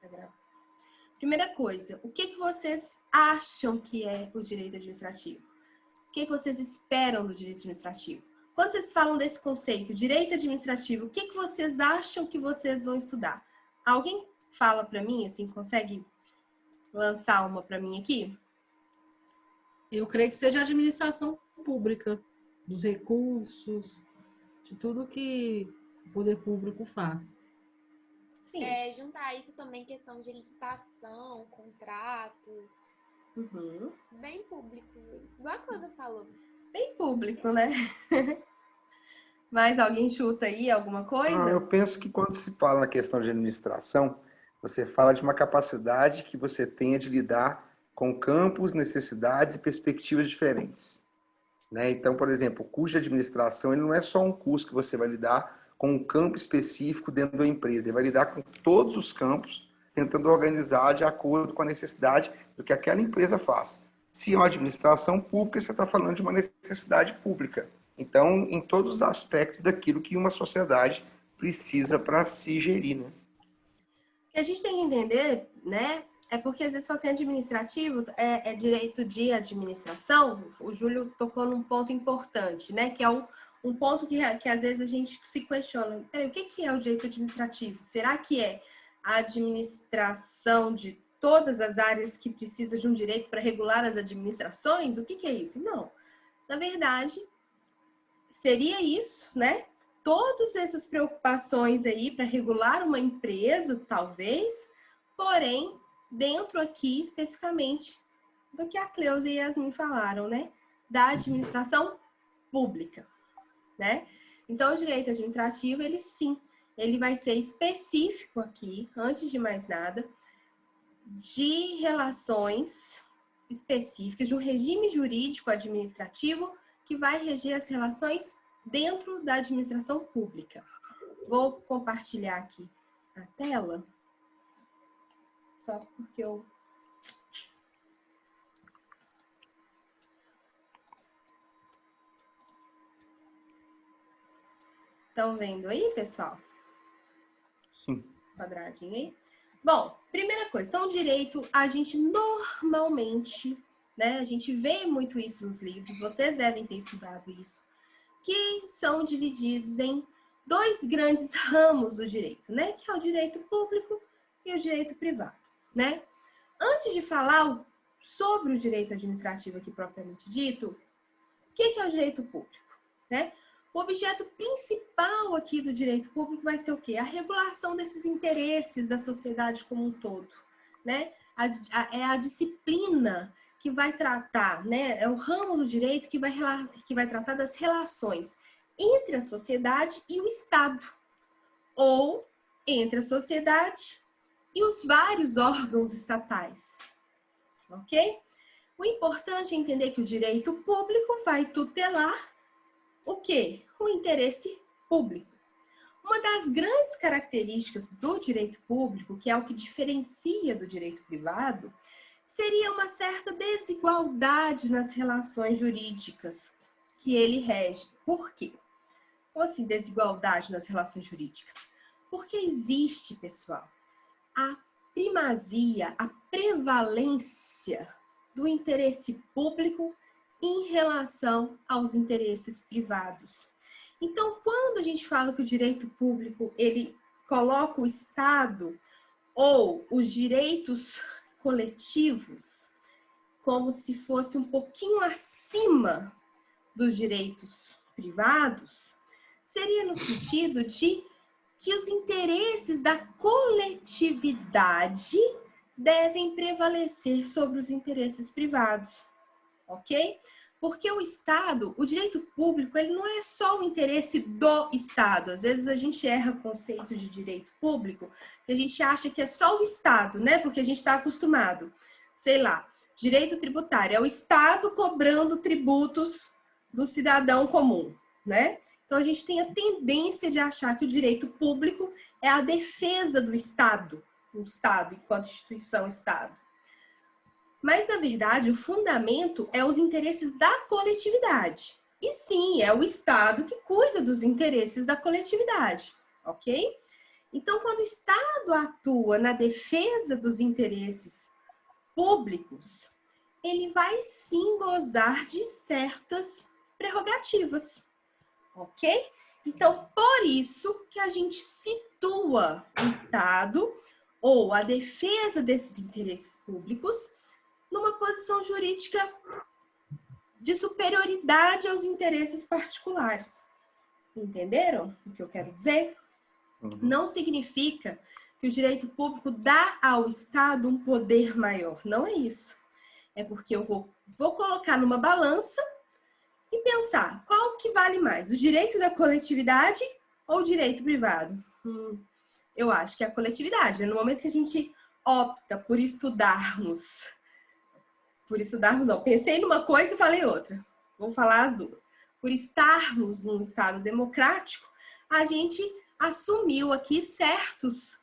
gravando. Primeira coisa, o que vocês acham que é o direito administrativo? O que vocês esperam do direito administrativo? Quando vocês falam desse conceito, direito administrativo, o que vocês acham que vocês vão estudar? Alguém fala para mim, assim, consegue lançar uma para mim aqui? Eu creio que seja a administração pública, dos recursos, de tudo que o poder público faz. Sim. Juntar isso também, questão de licitação, contrato. Uhum. Bem público, igual a coisa falou. Bem público, né? Mais alguém chuta aí alguma coisa? Eu penso que quando se fala na questão de administração, você fala de uma capacidade que você tenha de lidar com campos, necessidades e perspectivas diferentes. Né? Então, por exemplo, o curso de administração ele não é só um curso que você vai lidar com um campo específico dentro da empresa. Ele vai lidar com todos os campos, tentando organizar de acordo com a necessidade do que aquela empresa faz. Se é uma administração pública, você está falando de uma necessidade pública. Então, em todos os aspectos daquilo que uma sociedade precisa para se gerir, né? O que a gente tem que entender, né, é porque às vezes só tem administrativo, é direito de administração. O Júlio tocou num ponto importante, né, que é um ponto que às vezes a gente se questiona. Peraí, o que é o direito administrativo? Será que é a administração de todas as áreas que precisa de um direito para regular as administrações? O que é isso? Não. Na verdade, seria isso, né? Todas essas preocupações aí para regular uma empresa, talvez, porém, dentro aqui, especificamente, do que a Cleusa e a Yasmin falaram, né? Da administração pública, né? Então, o direito administrativo, ele sim, ele vai ser específico aqui, antes de mais nada, de relações específicas, de um regime jurídico administrativo que vai reger as relações dentro da administração pública. Vou compartilhar aqui a tela, só porque eu... Estão vendo aí, pessoal? Sim. Quadradinho aí. Bom, primeira coisa, então o direito, a gente normalmente, né, a gente vê muito isso nos livros, vocês devem ter estudado isso, que são divididos em dois grandes ramos do direito, né, que é o direito público e o direito privado, né? Antes de falar sobre o direito administrativo aqui propriamente dito, o que é o direito público, né? O objeto principal aqui do direito público vai ser o quê? A regulação desses interesses da sociedade como um todo, né? É a disciplina que vai tratar, né? É o ramo do direito que vai tratar das relações entre a sociedade e o Estado, ou entre a sociedade e os vários órgãos estatais, ok? O importante é entender que o direito público vai tutelar o quê? O interesse público. Uma das grandes características do direito público, que é o que diferencia do direito privado, seria uma certa desigualdade nas relações jurídicas que ele rege. Por quê? Como assim desigualdade nas relações jurídicas? Porque existe, pessoal, a primazia, a prevalência do interesse público em relação aos interesses privados. Então, quando a gente fala que o direito público, ele coloca o Estado ou os direitos coletivos como se fosse um pouquinho acima dos direitos privados, seria no sentido de que os interesses da coletividade devem prevalecer sobre os interesses privados. Ok? Porque o Estado, o direito público, ele não é só o interesse do Estado. Às vezes a gente erra o conceito de direito público, que a gente acha que é só o Estado, né? Porque a gente está acostumado. Sei lá, direito tributário é o Estado cobrando tributos do cidadão comum, né? Então a gente tem a tendência de achar que o direito público é a defesa do Estado, o Estado enquanto instituição Estado. Mas, na verdade, o fundamento é os interesses da coletividade. E sim, é o Estado que cuida dos interesses da coletividade, ok? Então, quando o Estado atua na defesa dos interesses públicos, ele vai sim gozar de certas prerrogativas, ok? Então, por isso que a gente situa o Estado ou a defesa desses interesses públicos numa posição jurídica de superioridade aos interesses particulares. Entenderam o que eu quero dizer? Não significa que o direito público dá ao Estado um poder maior. Não é isso. É porque eu vou colocar numa balança e pensar qual que vale mais, o direito da coletividade ou o direito privado? Eu acho que é a coletividade. No momento que a gente opta por estudarmos não, pensei numa coisa e falei outra. Vou falar as duas. Por estarmos num Estado democrático, a gente assumiu aqui certos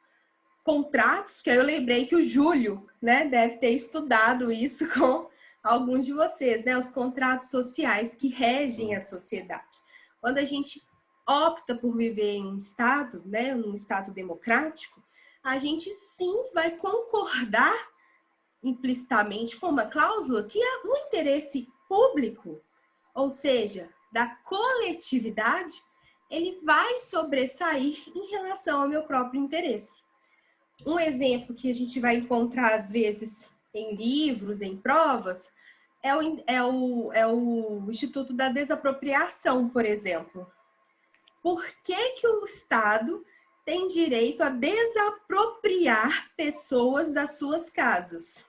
contratos, que aí eu lembrei que o Júlio, né, deve ter estudado isso com alguns de vocês, né, os contratos sociais que regem a sociedade. Quando a gente opta por viver em um Estado, né, num Estado democrático, a gente sim vai concordar implicitamente com uma cláusula que é o interesse público, ou seja, da coletividade, ele vai sobressair em relação ao meu próprio interesse. Um exemplo que a gente vai encontrar, às vezes, em livros, em provas, é o Instituto da Desapropriação, por exemplo. Por que o Estado tem direito a desapropriar pessoas das suas casas?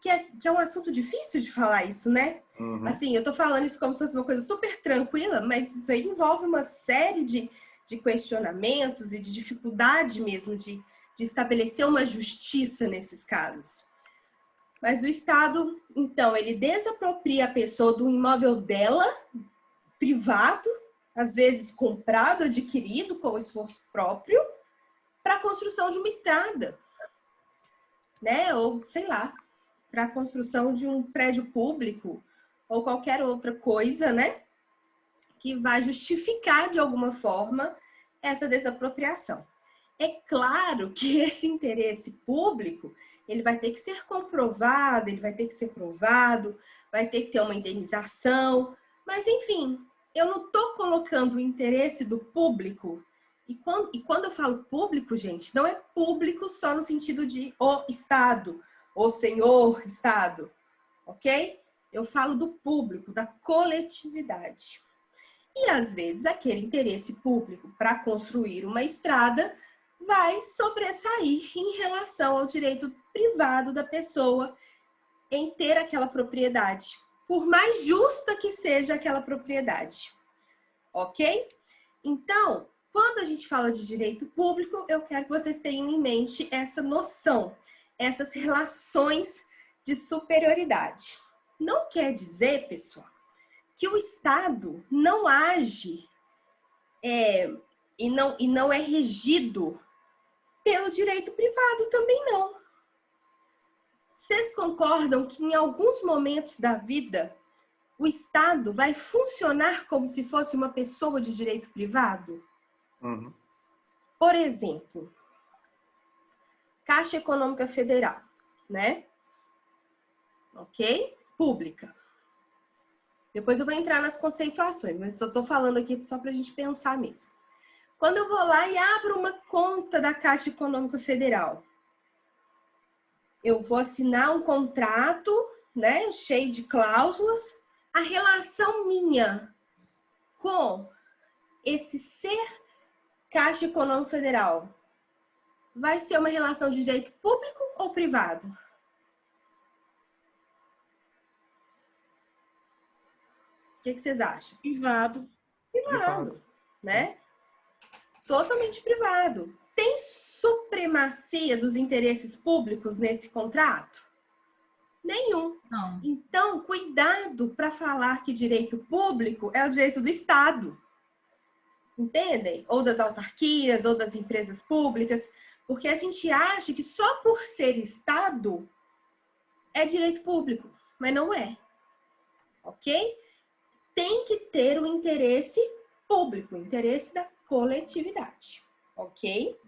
Que é um assunto difícil de falar isso, né? Assim, eu tô falando isso como se fosse uma coisa super tranquila, mas isso aí envolve uma série de questionamentos e de dificuldade mesmo de estabelecer uma justiça nesses casos. Mas o Estado, então, ele desapropria a pessoa do imóvel dela, privado, às vezes comprado, adquirido com esforço próprio, para a construção de uma estrada, né? Ou, sei lá, para a construção de um prédio público ou qualquer outra coisa, né? Que vai justificar, de alguma forma, essa desapropriação. É claro que esse interesse público, ele vai ter que ser comprovado, ele vai ter que ser provado, vai ter que ter uma indenização, mas, enfim, eu não estou colocando o interesse do público. E quando eu falo público, gente, não é público só no sentido de o Estado, o senhor Estado, ok? Eu falo do público, da coletividade. E, às vezes, aquele interesse público para construir uma estrada vai sobressair em relação ao direito privado da pessoa em ter aquela propriedade, por mais justa que seja aquela propriedade, ok? Então, quando a gente fala de direito público, eu quero que vocês tenham em mente essa noção, essas relações de superioridade. Não quer dizer, pessoal, que o Estado não age e não é regido pelo direito privado também não. Vocês concordam que em alguns momentos da vida o Estado vai funcionar como se fosse uma pessoa de direito privado? Por exemplo, Caixa Econômica Federal, né? Ok? Pública. Depois eu vou entrar nas conceituações, mas eu estou falando aqui só para a gente pensar mesmo. Quando eu vou lá e abro uma conta da Caixa Econômica Federal, eu vou assinar um contrato, né, cheio de cláusulas. A relação minha com esse ser Caixa Econômica Federal vai ser uma relação de direito público ou privado? O que vocês acham? Privado. Privado, né? Totalmente privado. Tem supremacia dos interesses públicos nesse contrato? Nenhum. Não. Então, cuidado para falar que direito público é o direito do Estado. Entendem? Ou das autarquias, ou das empresas públicas. Porque a gente acha que só por ser Estado é direito público. Mas não é. Ok? Tem que ter o interesse público, o interesse da coletividade. ok?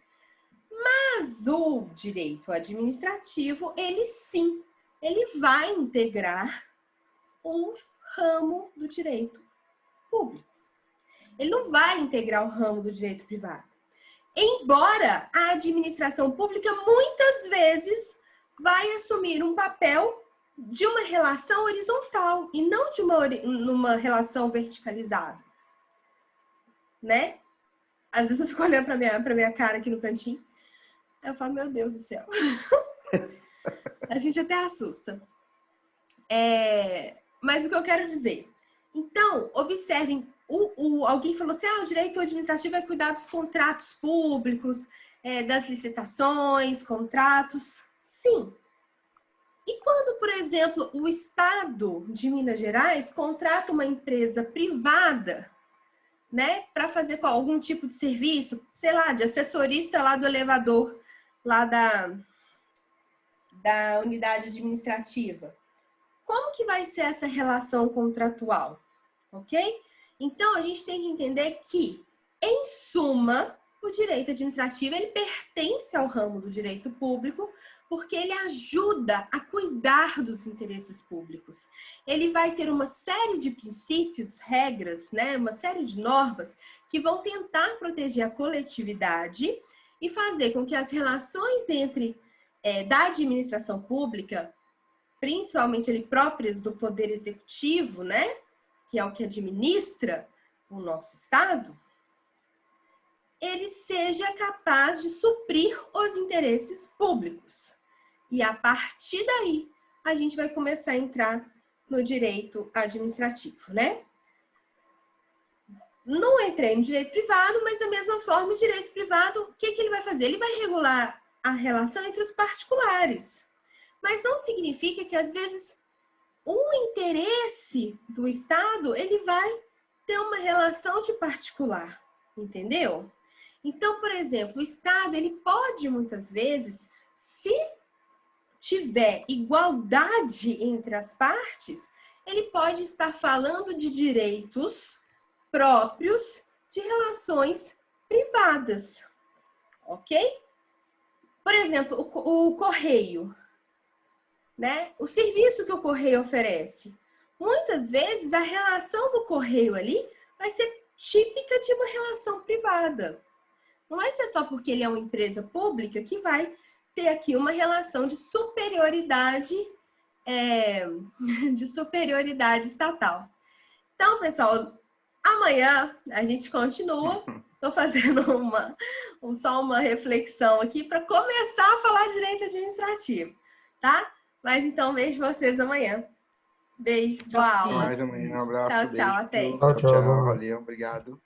Mas o direito administrativo, ele sim, ele vai integrar o ramo do direito público. Ele não vai integrar o ramo do direito privado. Embora a administração pública muitas vezes vai assumir um papel de uma relação horizontal e não de uma relação verticalizada, né? Às vezes eu fico olhando para minha cara aqui no cantinho, aí eu falo, meu Deus do céu. A gente até assusta. Mas o que eu quero dizer? Então, observem, alguém falou assim, o direito administrativo vai cuidar dos contratos públicos, das licitações, contratos. Sim. E quando, por exemplo, o Estado de Minas Gerais contrata uma empresa privada, né, para fazer algum tipo de serviço, sei lá, de assessorista lá do elevador, lá da unidade administrativa. Como que vai ser essa relação contratual? Ok? Então, a gente tem que entender que, em suma, o direito administrativo, ele pertence ao ramo do direito público, porque ele ajuda a cuidar dos interesses públicos. Ele vai ter uma série de princípios, regras, né, uma série de normas que vão tentar proteger a coletividade e fazer com que as relações da administração pública, principalmente ali próprias do Poder Executivo, né, que é o que administra o nosso Estado, ele seja capaz de suprir os interesses públicos. E a partir daí, a gente vai começar a entrar no direito administrativo, né? Não entrei no direito privado, mas da mesma forma, o direito privado, o que ele vai fazer? Ele vai regular a relação entre os particulares. Mas não significa que, às vezes, um interesse do Estado, ele vai ter uma relação de particular, entendeu? Então, por exemplo, o Estado, ele pode, muitas vezes, se tiver igualdade entre as partes, ele pode estar falando de direitos próprios de relações privadas, ok? Por exemplo, o correio, né? O serviço que o correio oferece. Muitas vezes, a relação do correio ali vai ser típica de uma relação privada. Não vai ser só porque ele é uma empresa pública que vai ter aqui uma relação de superioridade, estatal. Então, pessoal, amanhã a gente continua. Estou fazendo só uma reflexão aqui para começar a falar de direito administrativo, tá? Mas então, vejo vocês amanhã. Beijo, boa aula. Até mais amanhã, um abraço. Tchau, tchau, beijo. até. Tchau, tchau. Valeu, obrigado.